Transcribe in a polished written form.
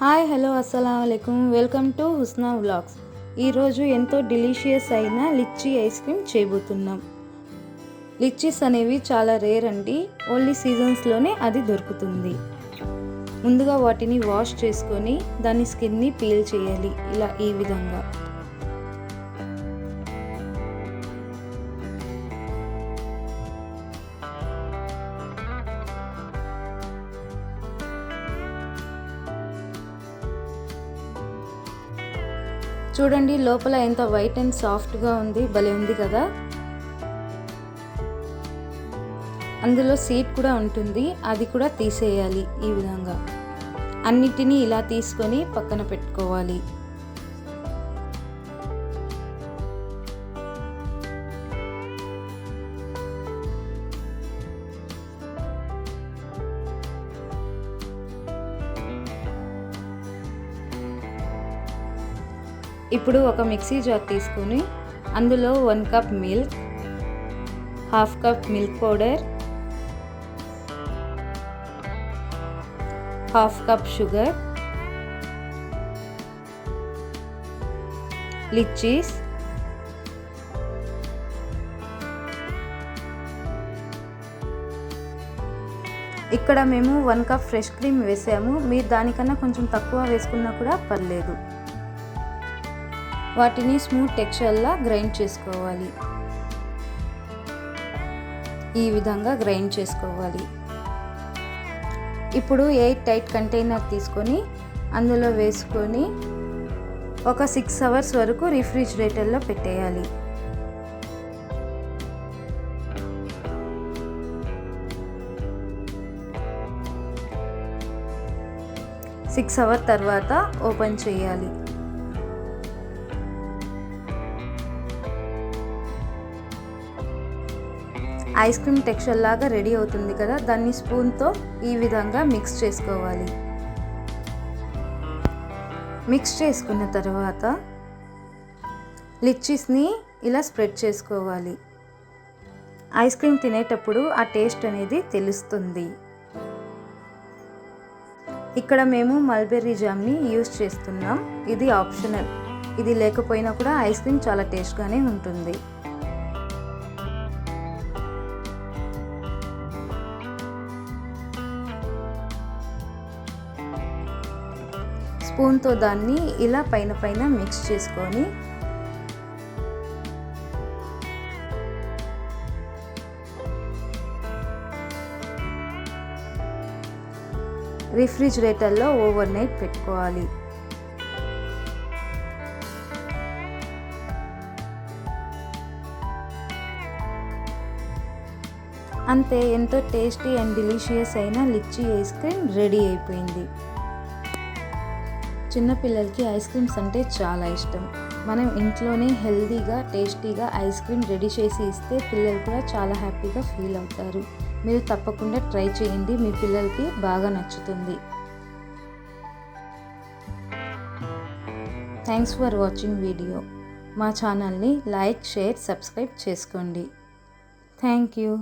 Hi hello అస్సలం అయికం welcome to Husna vlogs. ఈరోజు ఎంతో డెలిషియస్ అయిన లిచ్చీ ఐస్ క్రీమ్ చేయబోతున్నాం. లిచ్చీస్ అనేవి చాలా రేర్ అండి, ఓన్లీ సీజన్స్లోనే అది దొరుకుతుంది. ముందుగా వాటిని వాష్ చేసుకొని దాని స్కిన్ని పీల్ చేయాలి. ఇలా ఈ విధంగా చూడండి, లోపల ఎంత వైట్ అండ్ సాఫ్ట్గా ఉంది, భలే ఉంది కదా. అందులో సీడ్ కూడా ఉంటుంది, అది కూడా తీసేయాలి. ఈ విధంగా అన్నిటినీ ఇలా తీసుకొని పక్కన పెట్టుకోవాలి. ఇప్పుడు ఒక మిక్సీ జార్ తీసుకొని అందులో 1 cup milk, half cup milk powder, half cup sugar, lychees, ఇక్కడ మేము 1 కప్ ఫ్రెష్ క్రీమ్ వేసాము. మీరు దానికన్నా కొంచెం తక్కువ వేసుకున్నా కూడా పర్లేదు. వాటిని స్మూత్ టెక్స్చర్లా గ్రైండ్ చేసుకోవాలి. ఈ విధంగా గ్రైండ్ చేసుకోవాలి. ఇప్పుడు ఎయిర్ టైట్ కంటైనర్ తీసుకొని అందులో వేసుకొని ఒక 6 అవర్స్ వరకు రిఫ్రిజిరేటర్లో పెట్టేయాలి. 6 అవర్స్ తర్వాత ఓపెన్ చేయాలి. ఐస్ క్రీమ్ టెక్స్చర్ లాగా రెడీ అవుతుంది కదా, దాన్ని స్పూన్తో ఈ విధంగా మిక్స్ చేసుకోవాలి. మిక్స్ చేసుకున్న తర్వాత లిచ్చీస్ని ఇలా స్ప్రెడ్ చేసుకోవాలి. ఐస్ క్రీమ్ తినేటప్పుడు ఆ టేస్ట్ అనేది తెలుస్తుంది. ఇక్కడ మేము మల్బెర్రీ జామ్ని యూస్ చేస్తున్నాం. ఇది ఆప్షనల్, ఇది లేకపోయినా కూడా ఐస్ క్రీమ్ చాలా టేస్ట్గానే ఉంటుంది. స్పూన్తో దాన్ని ఇలా పైన మిక్స్ చేసుకొని రిఫ్రిజిరేటర్లో ఓవర్ నైట్ పెట్టుకోవాలి. అంతే, ఎంతో టేస్టీ అండ్ డెలిషియస్ అయిన లిచ్చీ ఐస్ క్రీమ్ రెడీ అయిపోయింది. చిన్నపిల్లలకి ఐస్ క్రీమ్స్ అంటే చాలా ఇష్టం. మనం ఇంట్లోనే హెల్తీగా టేస్టీగా ఐస్ క్రీమ్ రెడీ చేసి ఇస్తే పిల్లలు కూడా చాలా హ్యాపీగా ఫీల్ అవుతారు. మీరు తప్పకుండా ట్రై చేయండి, మీ పిల్లలకి బాగా నచ్చుతుంది. Thanks for watching video. మా ఛానల్ని లైక్, షేర్, సబ్స్క్రైబ్ చేసుకోండి. Thank you.